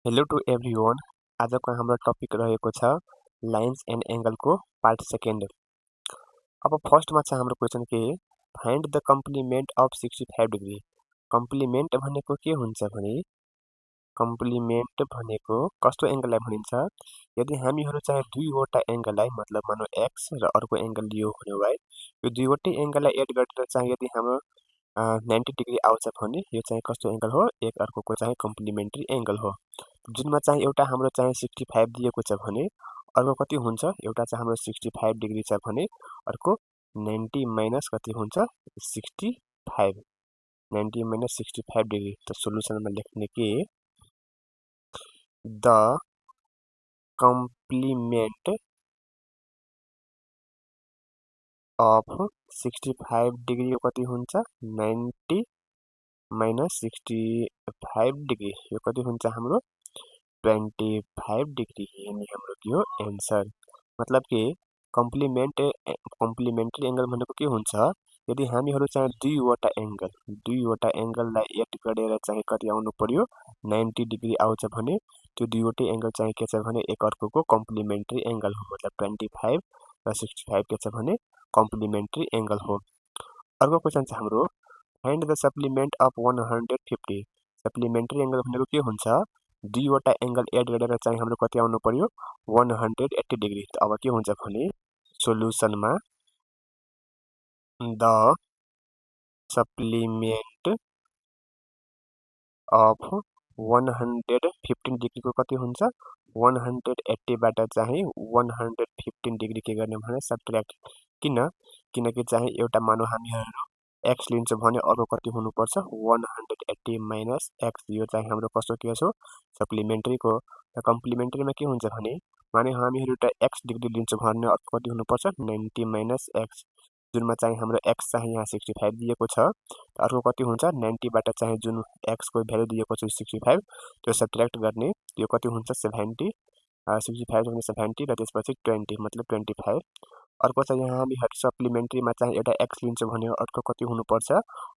Hello to everyone. आजको हाम्रो topic रहेको छ लाइन्स एन्ड एङ्गलको पार्ट सेकेन्ड। अब फर्स्टमा छ हाम्रो क्वेसन के, find the complement of 65 degree. Complement भनेको के हुन्छ भने, कम्प्लिमेन्ट भनेको कस्तो एङ्गललाई भनिन्छ, यदि हामीहरू चाहिँ दुईवटा एङ्गललाई मतलब मानौ एक्स र अर्को एङ्गल लियो भने वाइ, यो दुईवटै एङ्गललाई एड गरेर चाहिँ यदि हाम्रो 90 डिग्री आउँछ भने यो चाहिँ कस्तो एङ्गल हो, एक अर्कोको चाहिँ कम्प्लिमेन्ट्री एङ्गल हो। जुनमा चाहिँ एउटा हाम्रो चाहिँ 65 दिएको छ भने अर्को कति हुन्छ, एउटा चाहिँ हाम्रो 65 डिग्री छ भने अर्को 90 माइनस कति हुन्छ 65, 90 माइनस 65 डिग्री। त सोलुसनमा लेख्ने के, द कम्प्लिमेन्ट अफ 65 डिग्री कति हुन्छ 90 माइनस 65 डिग्री, यो कति हुन्छ हाम्रो 25 डिग्री। यानी हाम्रो के हो एन्सर। मतलब कि कम्प्लिमेन्ट्री एङ्गल भनेको के हुन्छ, यदि हामीहरू चाहिँ दुईवटा एङ्गललाई एड गरेर चाहिँ कति आउनु पर्यो 90 डिग्री आउँछ भने त्यो दुईवटै एङ्गल चाहिँ के छ भने एक अर्कोको कम्प्लिमेन्ट्री एङ्गल हो। मतलब 25 र 65 के छ भने कम्प्लिमेन्ट्री एङ्गल हो। अर्को क्वेसन छ हाम्रो, find the supplement of 150। Supplementary angle भनेको के हुन्छ, दुईवटा एङ्गल एड गरेर चाहिँ हाम्रो कति आउनु पर्यो 180 डिग्री। अब के हुन्छ भने सोलुसनमा द सप्लिमेन्ट अफ 115 डिग्रीको कति हुन्छ 180 बाट चाहिँ 115 डिग्री के गर्ने भने सब्ट्र्याक्ट। किनकि चाहिँ एउटा मानौ हामीहरू एक्स लिन्छौँ भने अर्को कति हुनुपर्छ 180 माइनस एक्स। यो चाहिँ हाम्रो कस्तो केस हो सप्लिमेन्ट्रीको। कम्प्लिमेन्ट्रीमा के हुन्छ भने माने हामीहरू एउटा एक्स डिग्री लिन्छौँ भने अर्को कति हुनुपर्छ 90 माइनस एक्स। जुनमा चाहिँ हाम्रो एक्स चाहिँ यहाँ 65 दिएको छ, अर्को कति हुन्छ 90 बाट चाहिँ जुन एक्स को भ्यालु दिएको छ 65 त्यो सब्ट्र्याक्ट गर्ने, यो कति हुन्छ 70, 65 भने 70 र त्यसपछि 20 मतलब 25। अर्को चाहिँ यहाँ हामीहरू सप्लिमेन्ट्रीमा चाहिँ एउटा एक्स लिन्छौँ भने अर्को कति हुनुपर्छ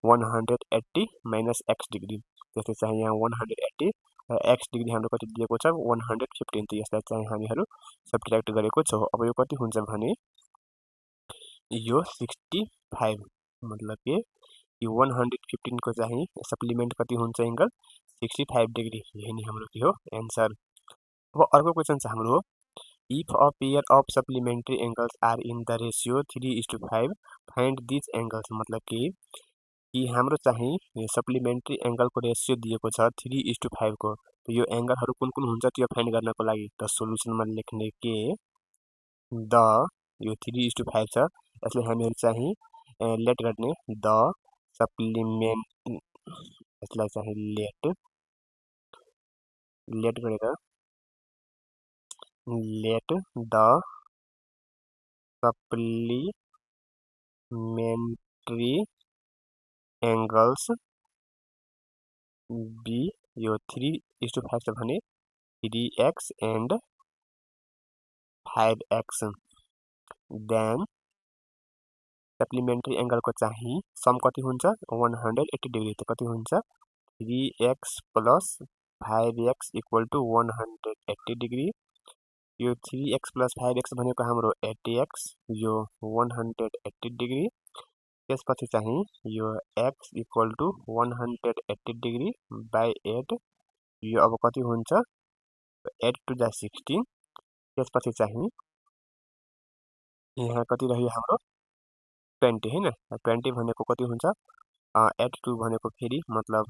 180 माइनस एक्स डिग्री। त्यस्तै चाहिँ यहाँ 180 र एक्स डिग्री हाम्रो कति दिएको छ 115। त यसलाई चाहिँ हामीहरू सब्ट्र्याक्ट गरेको छौँ। अब यो कति हुन्छ भने यो 65, मतलब कि यो 115 को चाहिँ सप्लिमेन्ट कति हुन्छ एङ्गल 65 डिग्री। यही हाम्रो के हो एन्सर। अब अर्को क्वेसन छ हाम्रो, if a pair of supplementary angles are in the ratio 3:5 find this angles. मतलब कि हाम्रो चाहिँ सप्लिमेन्ट्री एङ्गलको रेसियो दिएको छ 3:5 को, यो एङ्गलहरू कुन कुन हुन्छ त्यो फाइन्ड गर्नको लागि त सोलुसनमा लेख्ने के, द यो 3:5 छ, यसले हामीहरू चाहिँ लेट गर्ने द सप्लिमेन्ट, यसलाई चाहिँ लेट गरेर let the supplementary angles be, यो 3:5 छ भने 3x and 5x। Then supplementary एङ्गलको चाहिँ सम कति हुन्छ 180 डिग्री। त कति हुन्छ 3x plus 5x equal to 180 degree. यो 3x प्लस 5x भनेको हाम्रो 80x, यो 180 डिग्री। त्यसपछि चाहिँ यो x equal to 180 degree by 8, यो अब कति हुन्छ 8 टु द 16। त्यसपछि चाहिँ यहाँ कति रह्यो हाम्रो 20 हैन, 20 भनेको कति हुन्छ 82 भनेको फेरि मतलब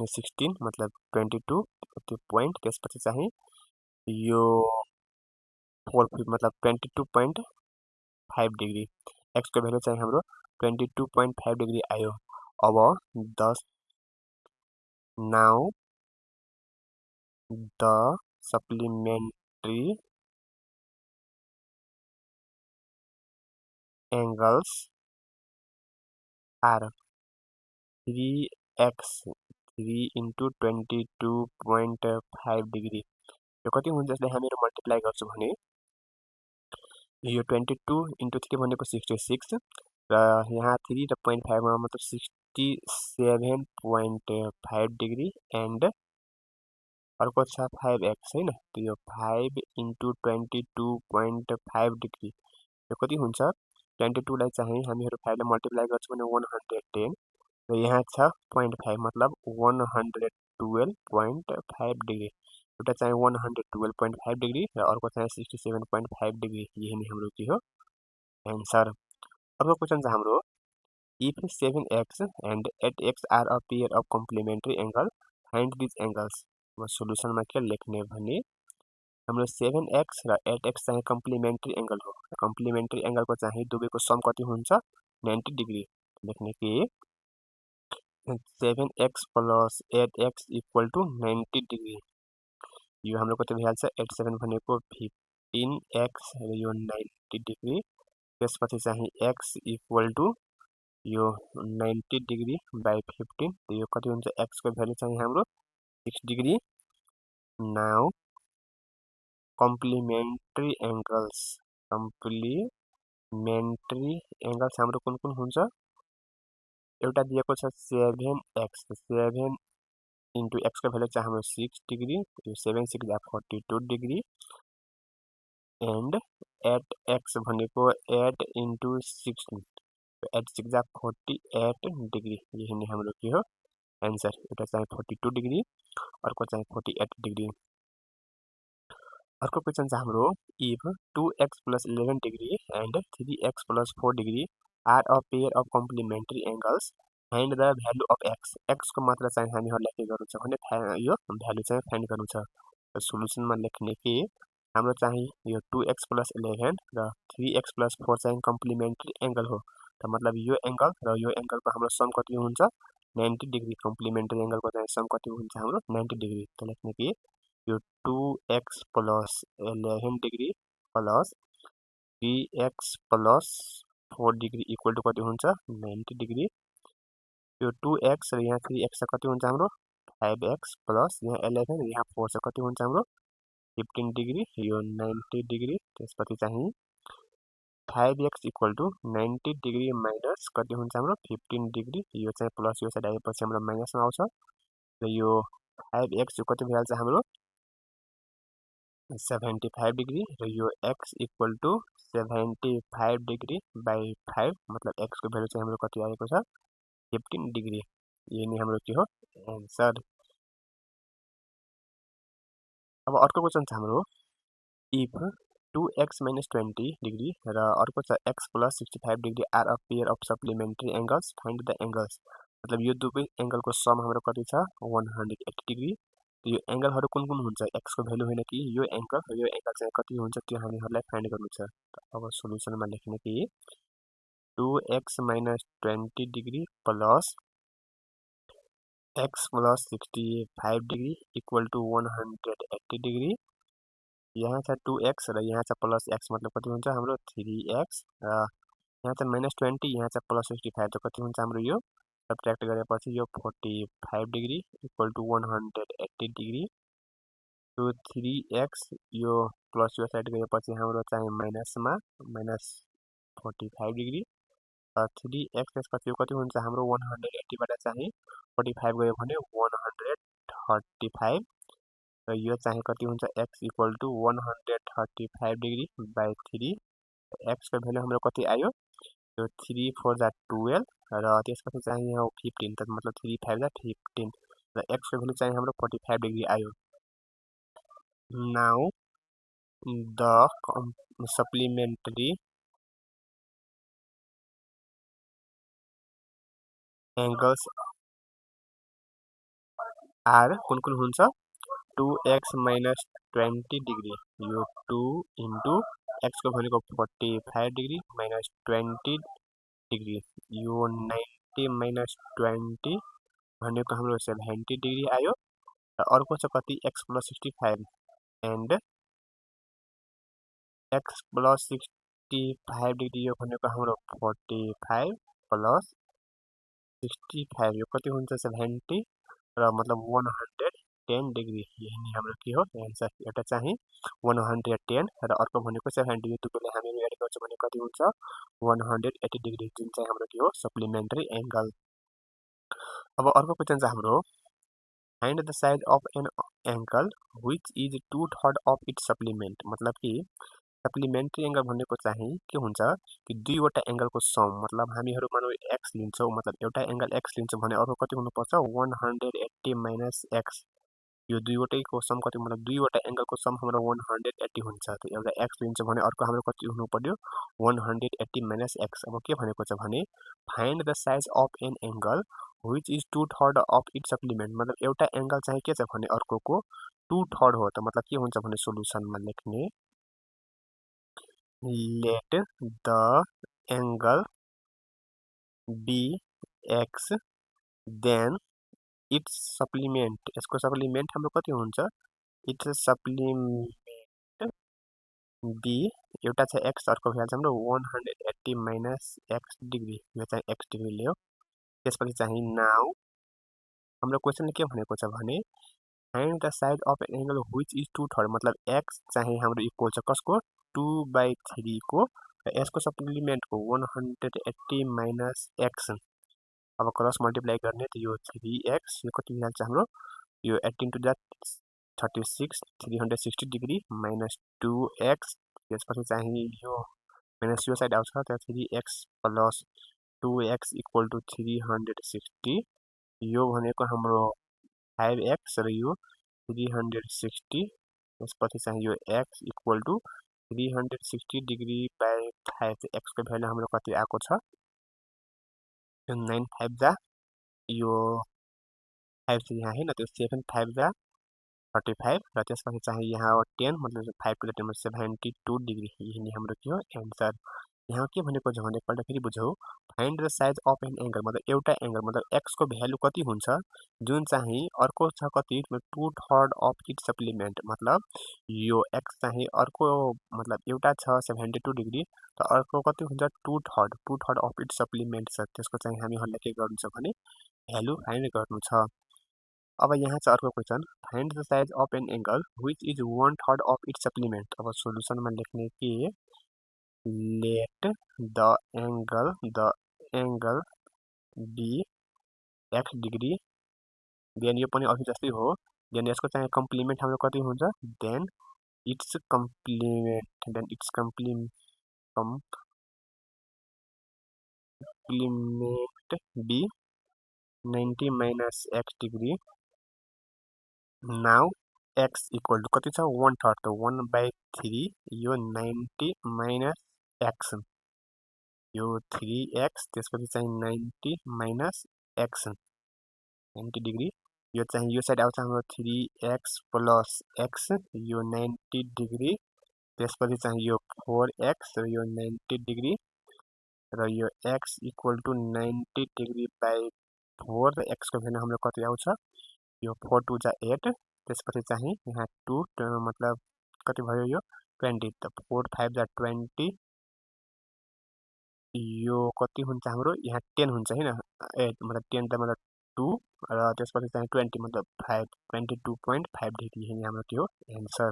16 मतलब 22 त्यो पोइन्ट। त्यसपछि चाहिँ यो 4 मतलब 22.5 डिग्री। एक्सको भ्यालु चाहिँ हाम्रो 22.5 डिग्री आयो। अब 10 now the supplementary angles are 3x 3 into 22.5 degree. यो कति हुन्छ यसलाई हामीहरू मल्टिप्लाई गर्छौँ भने यो 22 into 3 भनेको 66 र यहाँ 3 र 0.5 मा मतलब 67.5 डिग्री एन्ड अर्को छ 5x हैन, त यो 5 * 22.5 डिग्री यो कति हुन्छ? 22 लाई चाहिँ हामीहरू 5 ले मल्टिप्लाई गर्छौं भने 110 र यहाँ छ 0.5 मतलब 112.5 डिग्री। एउटा चाहिँ 112.5 डिग्री र अर्को चाहिँ 67.5 डिग्री। यही नै हाम्रो के हो आन्सर। अर्को क्वेशन छ हाम्रो if 7x and 8x are a pair of complementary angle find these angles। अब सोलुसनमा के लेख्ने भने हाम्रो 7x र 8x चाहिँ कम्प्लिमेन्ट्री एंगल हो। कम्प्लिमेन्ट्री एंगलको चाहिँ दुवैको सम कति हुन्छ 90 डिग्री। लेख्ने के 7x + 8x = 90 डिग्री। यो हाम्रो कति भइहाल्छ 8 7 भनेको 15x र यो 90 डिग्री। त्यसपछि चाहिँ x = यो 90 डिग्री बाइ 15 त यो कति हुन्छ x को भ्यालु चाहिँ हाम्रो 6 डिग्री। नाउ कम्प्लिमेन्ट्री एंगल्स हाम्रो कुन कुन हुन्छ? एउटा दिएको छ 7x 7 * x को भ्यालु चाहिँ हाम्रो 6 डिग्री। यो 7 6 = 42 डिग्री एन्ड 8x भनेको 8 * 6 8 6 = 48 डिग्री। यही नै हाम्रो के हो आन्सर। एउटा चाहिँ 42 डिग्री अर्को चाहिँ 48 डिग्री। अर्को क्वेशन छ हाम्रो if 2x + 11 degree and 3x + 4 degree are a pair of complementary angles find the value of x। x को मात्रा चाहिँ हामीहरुलाई के गर्नु छ भने यो भ्यालु चाहिँ फाइन्ड गर्नु छ। सोलुसनमा लेख्ने के हाम्रो चाहिँ यो 2x + 11 र 3x + 4 चाहिँ कम्प्लिमेन्ट्री एंगल हो। त मतलब यो एंगल र यो एंगलको हाम्रो सम कति हुन्छ 90 डिग्री। कम्प्लिमेन्ट्री एंगलको चाहिँ सम कति हुन्छ हाम्रो 90 डिग्री। त लेख्ने के यो 2x + 11 degree plus 3x + 4 degree equal to कति हुन्छ 90 डिग्री। यो 2x र यहाँ 3x कति हुन्छ हाम्रो 5x प्लस यहाँ 11 र यहाँ 4 छ कति हुन्छ हाम्रो 15 डिग्री। यो 90 डिग्री। त्यसपछि चाहिँ 5x = 90 डिग्री माइनस कति हुन्छ हाम्रो 15 डिग्री। यो चाहिँ प्लस यो साइड आएपछि हाम्रो माइनसमा आउँछ र यो 5x यो कति भइहाल्छ हाम्रो 75 डिग्री र यो x = 75 डिग्री बाइ 5 मतलब x को भ्यालु चाहिँ हाम्रो कति आएको छ 15 डिग्री। यही नै हाम्रो के हो आन्सर। अब अर्को क्वेशन छ हाम्रो if 2x - 20 डिग्री र अर्को छ x + 65 degree are a pair of supplementary angles find the angles। मतलब यो दुवै एंगलको सम हाम्रो कति छ 180 डिग्री। यो एंगलहरु कुन कुन हुन्छ x को भ्यालु होइन कि यो एंगल र यो एंगल चाहिँ कति हुन्छ त्यो हामीहरुलाई फाइन्ड गर्नु छ। अब सोलुसनमा लेख्ने के 2x - 20 degree plus x + 65 degree = 180 degree. यहाँ छ 2x र यहाँ छ प्लस x मतलब कति हुन्छ हाम्रो 3x र यहाँ छ -20 यहाँ छ प्लस 65 त कति हुन्छ हाम्रो यो सब्ट्र्याक्ट गरेपछि यो 45 डिग्री = 180 डिग्री। यो 3x यो प्लस यो साइड गएपछि हाम्रो चाहिँ माइनसमा -45 डिग्री। 3x त्यसपछि यो कति हुन्छ हाम्रो 180 बाट चाहिँ 45 गयो भने 135 र यो चाहिँ कति हुन्छ x = 135 डिग्री बाइ 3। x को भ्यालु हाम्रो कति आयो यो 3 4 = 12 र त्यसपछि चाहिँ यहाँ 15 त मतलब 3 5 = 15 र x को भ्यालु चाहिँ हाम्रो 45 डिग्री आयो। Now the supplementary angles are कुन कुन हुन्छ 2x - 20 डिग्री यो 2 * x को भनेको 45 डिग्री - 20 डिग्री यो 90 - 20 भनेको हाम्रो 70 डिग्री आयो र अर्को छ कति x + 65 एन्ड x + 65 डिग्री यो भनेको हाम्रो 45 प्लस 65 यो कति हुन्छ 70 र मतलब 110 डिग्री। यही नै हाम्रो के हो आन्सर। एउटा चाहिँ 110 र अर्को भनेको 70 यो दुवैलाई हामीले एड गर्छौं भने कति हुन्छ 180 डिग्री जुन चाहिँ हाम्रो के हो सप्लिमेन्ट्री एंगल। अब अर्को क्वेशन छ हाम्रो find the size of an angle which is 2/3 of its supplement. मतलब कि सप्लिमेन्ट्री एंगल भनेको चाहिँ के हुन्छ कि दुईवटा एंगलको सम। मतलब हामीहरू मानौ एक्स लिन्छौँ, मतलब एउटा एंगल एक्स लिन्छौँ भने अर्को कति हुनुपर्छ 180 माइनस एक्स। यो दुईवटैको सम कति, मतलब दुईवटा एंगलको सम हाम्रो 180 हुन्छ। त एउटा एक्स लिन्छौँ भने अर्को हाम्रो कति हुनु पर्यो 180 माइनस एक्स। अब के भनेको छ भने find the size of an angle which is 2/3 of its supplement. मतलब एउटा एंगल चाहिँ के छ भने अर्कोको 2/3 हो। त मतलब के हुन्छ भने सोलुसनमा लेख्ने let the angle be x then its supplement। यसको सप्लिमेन्ट हाम्रो कति हुन्छ, इट्स सप्लिमेन्ट बी एउटा छ एक्स, अर्को भइहाल्छ हाम्रो 180 माइनस एक्स डिग्री। यो चाहिँ एक्स डिग्री लियो। त्यसपछि चाहिँ नाउ हाम्रो क्वेसनले के भनेको छ भने find the size of an angle which is 2/3। मतलब एक्स चाहिँ हाम्रो इक्वल छ कसको 2/3 को, र यसको सप्लिमेन्टको 180 माइनस एक्स। अब क्रस मल्टिप्लाई गर्ने त यो 3x, यो कति भइहाल्छ हाम्रो यो 18 to the 36 360 degree minus 2x। त्यसपछि चाहिँ यो माइनस यो साइड आउँछ, त्यहाँ 3x plus 2x equal to 360। यो भनेको हाम्रो 5x र यो 360। त्यसपछि चाहिँ यो x equal to 360 degree by 5। एक्सको भ्यालु हाम्रो कति आएको छ 9 5 जा यो 5 चाहिँ यहाँ हैन, त्यो 7 5 जा 35 र त्यसपछि चाहिँ यहाँ 10 मतलब 5 टु द 10 72 डिग्री। यही हाम्रो के हो एन्सर। यहाँ के भनेको छ भने एकपल्ट फेरि बुझौ। Find the size of an angle, मतलब एउटा एंगल मतलब एक्स को भ्यालु कति हुन्छ जुन चाहिँ अर्को छ कति 2/3 अफ इट्स सप्लिमेन्ट। मतलब यो एक्स चाहिँ अर्को मतलब एउटा छ 72 डिग्री, त अर्को कति हुन्छ 2/3 अफ इट्स सप्लिमेन्ट छ। त्यसको चाहिँ हामीहरुले के गर्नु छ भने भ्यालु फाइन्ड गर्नु छ। अब यहाँ छ अर्को question, find the size of an angle which is 1/3 of its supplement. अब सोलुसनमा लेख्ने के let the angle be x degree, then यो पनि अघि जस्तै हो, देन यसको चाहिँ कम्प्लिमेन्ट हाम्रो कति हुन्छ then it's complement be 90 minus x degree. Now x equal to कति छ 1/3, त 1/3 यो 90 माइनस x, यो 3x, त्यसपछि चाहिँ 90 माइनस x 90 डिग्री। यो चाहिँ यो साइड आउँछ हाम्रो 3x प्लस x, यो 90 डिग्री। त्यसपछि चाहिँ यो 4x र यो 90 डिग्री, र यो x equal to 90 degree by 4 र x को भ्यालु हाम्रो कति आउँछ यो 4 2 जा 8। त्यसपछि चाहिँ यहाँ 2 मतलब कति भयो यो 20, त 4 5 जा 20, यो कति हुन्छ हाम्रो यहाँ 10 हुन्छ हैन 8 मतलब 10 त मतलब 2 र त्यसपछि चाहिँ 20 मतलब 5 22.5 डिग्री। यही हाम्रो के हो एन्सर।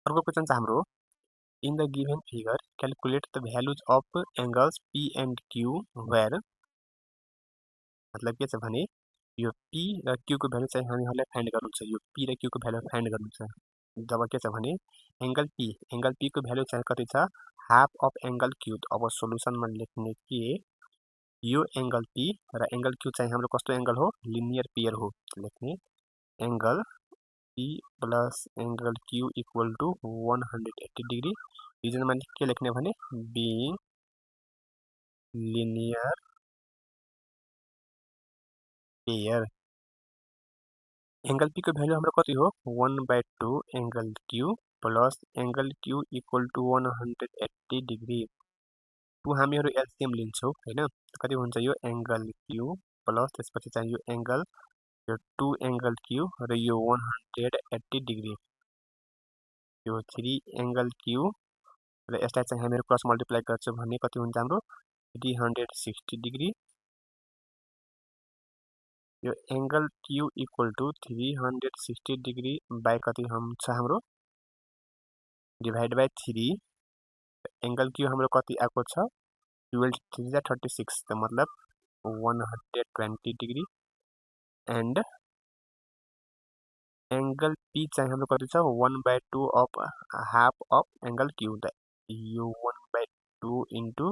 अर्को क्वेसन छ हाम्रो in the given figure calculate the values of angles P and Q where. मतलब के छ भने यो P र Q को भ्यालु चाहिँ हामीहरुलाई फाइन्ड गर्नु छ। यो P र Q को भ्यालु फाइन्ड गर्नु छ। जब के छ भने एंगल P को भ्यालु चाहिँ कति छ हाफ अफ एंगल Q। अब सोलुसनमा लेख्ने के यो एंगल P र एंगल Q चाहिँ हाम्रो कस्तो एंगल हो लिनियर पेयर हो। लेख्ने angle P plus angle Q equal to 180 degree. रिजनमा के लेख्ने भने being linear pair. Angle P को भ्यालु हाम्रो कति हो 1/2 angle Q plus angle Q equal to 180 degree. टु हामीहरु एलसीएम लिन्छौं हैन, कति हुन्छ यो एंगल Q प्लस त्यसपछि चाहिँ यो एंगल यो 2 एंगल Q र यो 180 डिग्री, यो 3 एंगल Q र यसलाई चाहिँ हामीहरु क्रस मल्टिप्लाई गर्छौं भने कति हुन्छ हाम्रो 360 डिग्री। यो angle Q equal to 360 degree by कति हुन्छ हाम्रो डिवाइड बाई 3। एंगल Q हाम्रो कति आएको छ 12 3 36, त मतलब 120 डिग्री एन्ड एंगल पी चाहिँ हाम्रो कति छ 1/2 of half of angle Q त यो 1/2 इन्टु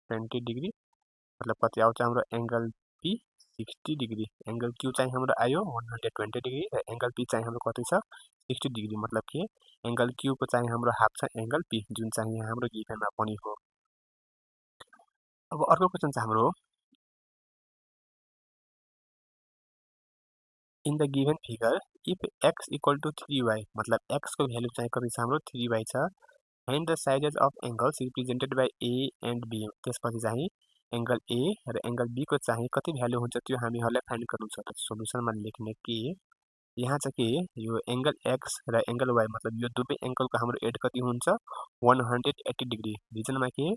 20 डिग्री मतलब कति आउँछ हाम्रो angle P 60 degree angle Q चाहिँ हाम्रो आयो 120 डिग्री र एंगल पी चाहिँ हाम्रो कति छ 60 डिग्री मतलब के एंगल क्यू को चाहिँ हाम्रो हाफ छ एंगल पी जुन चाहिँ यहाँ हाम्रो गिभनमा पनि हो। अब अर्को क्वेशन छ हाम्रो in the given figure if x equal to 3y मतलब x को भ्यालु चाहिँ कति छ हाम्रो 3y छ and the sizes of angles represented by a and b त्यसपछि चाहिँ एंगल a र एंगल b को चाहिँ कति भ्यालु हुन्छ त्यो हामीहरुलाई फाइन्ड गर्नु छ त सोलुसनमा लेख्ने के यहाँ चाहिँ के यो एंगल x र एंगल y मतलब यो दुवै एंगलको हाम्रो एड कति हुन्छ 180 डिग्री रिजनमा के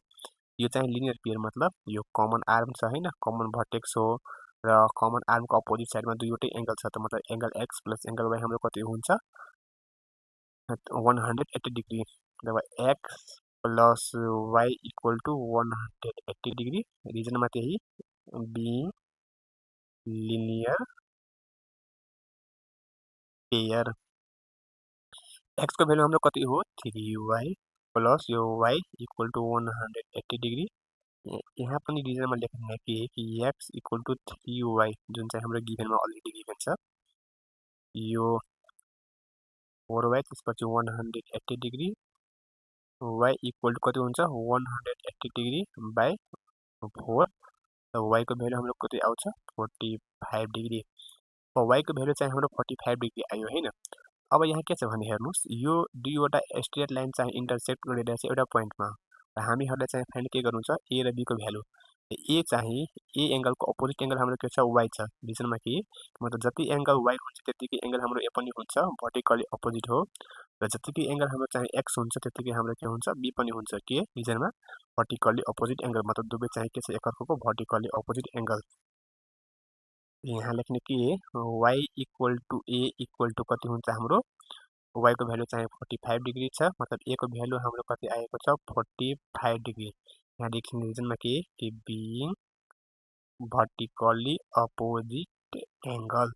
यो चाहिँ लिनियर पेयर मतलब यो कमन आर्म छ हैन कमन भर्टेक्स हो र कमन आर्मको अपोजिट साइडमा दुईवटै एंगल छ त मतलब angle x plus angle y हाम्रो कति हुन्छ 180 डिग्री मतलब x plus y equal to 180 degree रिजनमा त्यही being linear pair x को भ्यालु हाम्रो कति हो 3y प्लस यो y इक्वल टु 180 डिग्री यहाँ पनि रिजनमा लेख्ने कि x इक्वल टु 3y जुन चाहिँ हाम्रो गिभनमा अलरेडी गिभन छ यो 4y त्यसपछि 180 डिग्री y इक्वल टु कति हुन्छ 180 डिग्री बाइ 4 र y को भ्यालु हाम्रो कति आउँछ 45 डिग्री अब y को भ्यालु चाहिँ हाम्रो 45 डिग्री आयो हैन अब यहाँ के छ भने हेर्नुस् यो दुईवटा स्ट्रेट लाइन चाहिँ इन्टरसेक्ट गरेर चाहिँ एउटा पोइन्टमा र हामीहरुलाई चाहिँ फाइन्ड के गर्नु छ a र b को भ्यालु ए चाहिँ ए एंगलको अपोजिट एंगल हाम्रो के छ y छ रिजनमा के मतलब जति एंगल y हुन्छ त्यतिकै एंगल हाम्रो a पनि हुन्छ भर्टिकली अपोजिट हो र जतिकै एंगल हाम्रो चाहिँ x हुन्छ त्यतिकै हाम्रो के हुन्छ b पनि हुन्छ के रिजनमा भर्टिकली अपोजिट एंगल मतलब दुवै चाहिँ के छ एकअर्काको भर्टिकली अपोजिट एंगल यहाँ लेख्ने के y equal to a equal to कति हुन्छ हाम्रो y को भ्यालु चाहिँ 45 डिग्री छ मतलब a को भ्यालु हाम्रो कति आएको छ 45 डिग्री यहाँ देखिने रिजनमा के being vertically opposite angle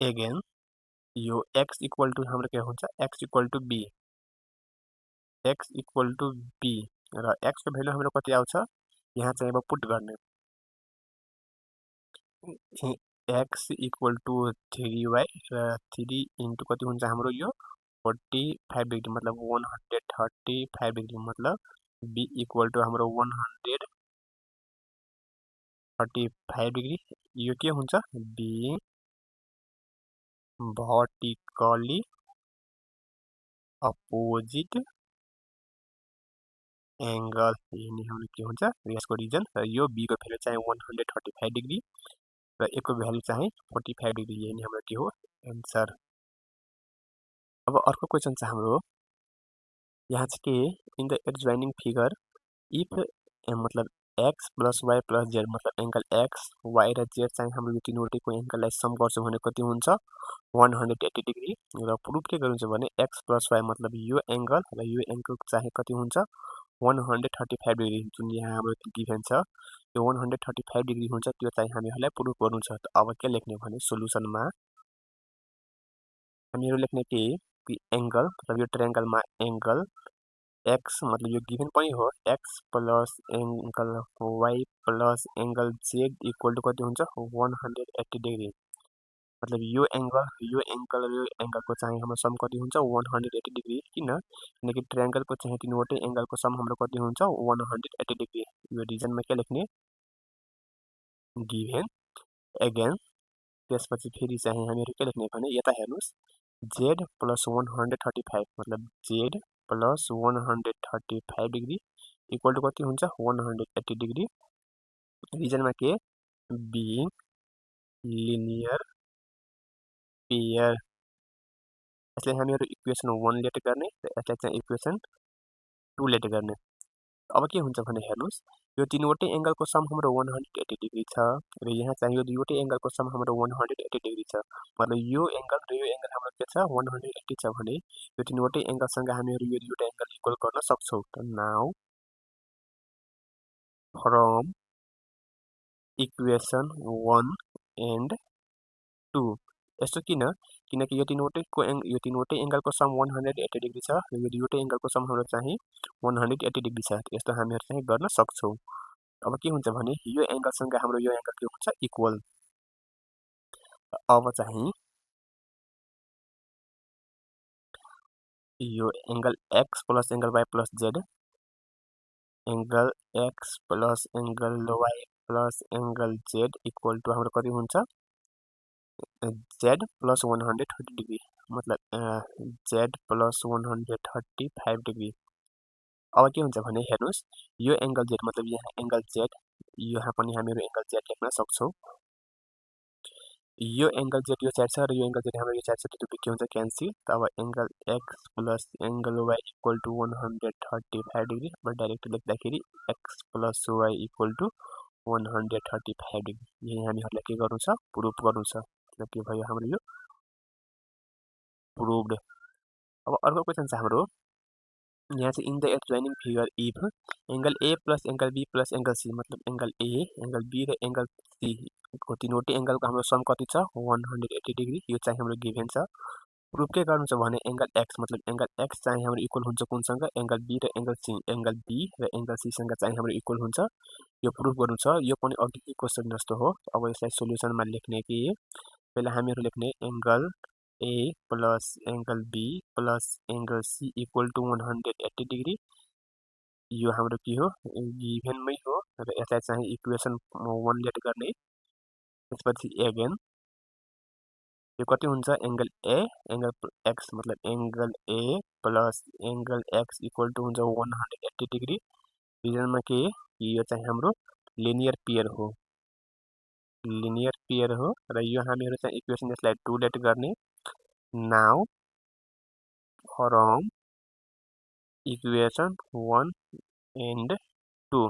again यो x इक्वल टु हाम्रो के हुन्छ x इक्वल टु b र x को भ्यालु हाम्रो कति आउँछ यहाँ चाहिँ अब पुट गर्ने x इक्वल टु 3y र 3 इन्टु कति हुन्छ हाम्रो यो 45 डिग्री मतलब 135 डिग्री मतलब b इक्वल टु हाम्रो 135 डिग्री यो के हुन्छ b vertically opposite एंगल यानी हाम्रो के हुन्छ यसको रिजन र यो b को भ्यालु चाहिँ 135 डिग्री र a को भ्यालु चाहिँ 45 डिग्री यानी हाम्रो के हो आन्सर। अब अर्को क्वेशन छ हाम्रो यहाँ चाहिँ के in the adjoining figure if मतलब x plus y plus z मतलब एंगल x y र z चाहिँ हाम्रो यो तीनवटैको एंगललाई सम गर्छौं भने कति हुन्छ 180 डिग्री र प्रुफ के गर्नुहुन्छ भने x प्लस y मतलब यो एंगल र यो एंगल चाहिँ कति हुन्छ 135 डिग्री जुन यहाँ हाम्रो गिभन छ यो 135 डिग्री हुन्छ त्यो चाहिँ हामीहरुलाई प्रुफ गर्नु छ त अब के लेख्ने भने सोलुसनमा हामीहरु लेख्ने के एंगल मतलब यो ट्रायंगलमा एंगल x मतलब यो गिभन पनि हो x plus angle y plus angle z equal to कति हुन्छ 180 डिग्री मतलब यो एंगल र यो एंगलको चाहिँ हाम्रो सम कति हुन्छ 180 डिग्री किनकि ट्रायंगलको चाहिँ तीनवटै एंगलको सम हाम्रो कति हुन्छ 180 डिग्री यो रिजनमा के लेख्ने गिभन अगेन त्यसपछि फेरि चाहिँ हामीहरु के लेख्ने भने यता हेर्नुस् z प्लस 135 मतलब z plus 135 degree equal to कति हुन्छ 180 डिग्री रिजनमा के being linear pair यसले हामीहरु इक्वेसन 1 लेट गर्ने र यसलाई चाहिँ इक्वेसन 2 लेट गर्ने अब के हुन्छ भने हेर्नुस् यो तीनवटै एंगलको सम हाम्रो 180 डिग्री छ र यहाँ चाहिँ यो दुईवटै एंगलको सम हाम्रो 180 डिग्री छ मतलब यो एंगल र यो एंगल हाम्रो के छ 180 छ भने यो तीनवटै एंगलसँग हामीहरु यो दुईवटा एंगल इक्वल गर्न सक्छौं त नाउ फ्रम इक्वेसन 1 एन्ड 2 यस्तो किनकि यो तीनवटै एंगलको सम 180 डिग्री छ र यो दुईवटै एंगलको सम हाम्रो चाहिँ 180 डिग्री छ। यस्तो हामीहरु चाहिँ गर्न सक्छौं। अब के हुन्छ भने यो एंगलसँग हाम्रो यो एंगल के हुन्छ इक्वल। अब चाहिँ यो angle x plus angle y plus z, angle x plus angle y plus angle z equal to हाम्रो कति हुन्छ z प्लस 130 डिग्री, मतलब z प्लस 135 डिग्री। अब के हुन्छ भने हेर्नुस् यो एंगल z मतलब यहाँ एंगल z, यहाँ पनि हामीहरु एंगल z लेख्न सक्छौं। यो एंगल z यो साइड छ र यो एंगल z हाम्रो यो साइड छ, त्यो के हुन्छ क्यान्सल। अब angle x plus angle y equal to 135 degree, अब डाइरेक्ट लेख्दाखेरि x plus y equal to 135 degree. यही हामीहरुलाई के गर्नु छ प्रुफ गर्नु छ। के भयो हाम्रो यो प्रुभड। अब अर्को क्वेशन छ हाम्रो यहाँ चाहिँ in the adjoining figure if angle a plus angle b plus angle c, मतलब एंगल a एंगल b र एंगल c को तीनवटै एंगलको हाम्रो सम कति छ 180 डिग्री, यो चाहिँ हाम्रो गिभन छ। प्रुफ के गर्नु छ भने एंगल x मतलब एंगल x चाहिँ हाम्रो इक्वल हुन्छ कुनसँग एंगल b र एंगल c, एंगल b र एंगल c सँग चाहिँ हाम्रो इक्वल हुन्छ। यो प्रुफ गर्नु छ। यो पनि अघिकै क्वेशन जस्तो हो। अब यसलाई सोलुसनमा लेख्ने कि पहिला हामीहरु लेख्ने angle a plus angle b plus angle c equal to 180 degree. यो हाम्रो के हो गिभनमै हो र यसलाई चाहिँ इक्वेसन 1 लेट गर्ने। त्यसपछि अगेन यो कति हुन्छ एंगल a एंगल x मतलब angle a plus angle x equal to हुन्छ 180 डिग्री। रिजनमा के यो चाहिँ हाम्रो लिनियर पेयर हो, लिनियर पेयर हो र यो हामीहरु चाहिँ इक्वेसन यसलाई 2 लेट गर्ने। नाउ फ्रम इक्वेसन 1 एन्ड 2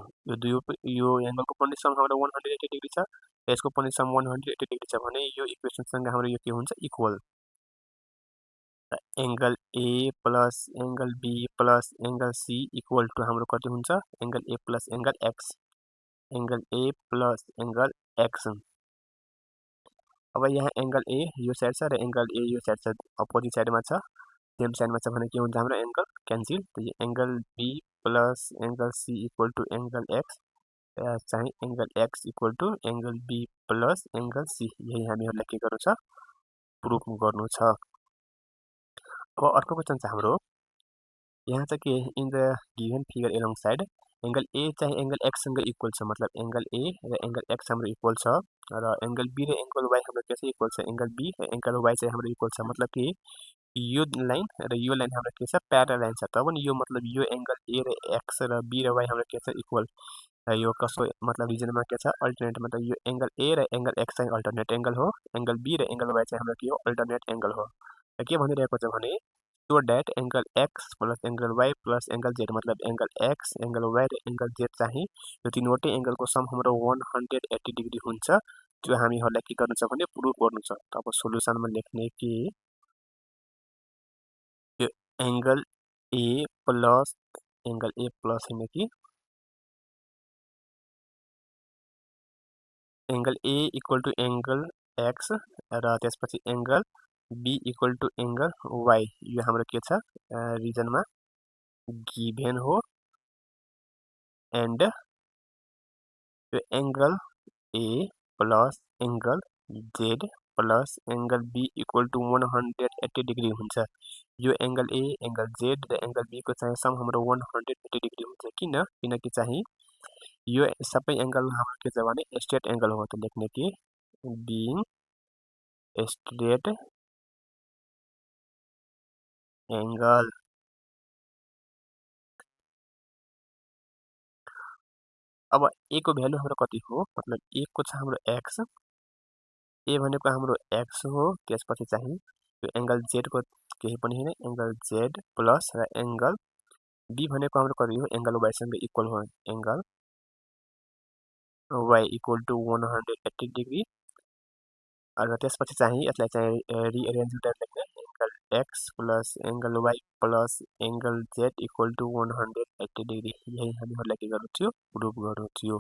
यो एंगलको पनि सम हाम्रो 180 डिग्री छ, यसको पनि सम 180 डिग्री छ भने यो इक्वेसनसँग हाम्रो यो के हुन्छ equal. Angle a plus angle b plus angle c equal to हाम्रो कति हुन्छ angle a plus angle x, angle a plus angle x। अब यहाँ एंगल a यो साइड छ र एंगल a यो साइड छ, अपोजिट साइडमा छ, सेम साइडमा छ भने के हुन्छ हाम्रो एंगल क्यान्सल। तो ये angle b plus angle c equal to angle x चाहिँ angle x equal to angle b plus angle c, यही हामीहरुलाई के गर्नु छ प्रुफ गर्नु छ। अब अर्को क्वेशन छ हाम्रो यहाँ चाहिँ के in the given figure along side angle a चाहिँ एंगल x सँग इक्वल छ, मतलब एंगल a र एंगल x हाम्रो इक्वल छ र एंगल b र एंगल y हाम्रो के छ इक्वल छ, एंगल b र एंगल y चाहिँ हाम्रो इक्वल छ। मतलब कि यो लाइन र यो लाइन हाम्रो के छ प्यारलल लाइन छ, तब नि यो मतलब यो एंगल a र x र b र y हाम्रो के छ इक्वल। र यो कसो मतलब रिजनमा के छ अल्टरनेट, मतलब यो एंगल a र एंगल x चाहिँ अल्टरनेट एंगल हो, एंगल b र एंगल y चाहिँ हाम्रो के हो अल्टरनेट एंगल हो। र के भनिरहेको छ भने so that angle x plus angle y plus angle z, मतलब एंगल x एंगल y र एंगल z चाहिँ यो तीनवटै एंगलको सम हाम्रो 180 डिग्री हुन्छ। त्यो हामीहरुलाई के गर्नु छ भने प्रुफ गर्नु छ। अब सोलुसनमा लेख्ने कि यो एंगल a प्लस हैन कि angle a equal to angle x र त्यसपछि angle b equal to angle y, यो हाम्रो के छ रिजनमा गिभन हो। एंड यो angle a plus angle z plus angle b equal to 180 degree हुन्छ। यो एंगल a एंगल z र एंगल b को चाहिँ सम हाम्रो 180 डिग्री हुन्छ। किनकि चाहिँ यो सबै एंगल हाम्रो के छ भने स्ट्रेट एंगल हो। त लेख्ने कि बीइङ स्ट्रेट एंगल। अब a को भ्यालु हाम्रो कति हो, मतलब a को छ हाम्रो x, a भनेको हाम्रो x हो। त्यसपछि चाहिँ यो एंगल z को केही पनि हैन एंगल z प्लस र एंगल b भनेको हाम्रो कति हो एंगल y सँग इक्वल हो, angle y equal to 180 degree. र त्यसपछि चाहिँ यसलाई चाहिँ रिअरेन्ज गरेर लेख्ने angle x plus angle y plus angle z equal to 180 degree, यही हामीहरुलाई के गर्नु थियो प्रुफ गर्नु थियो।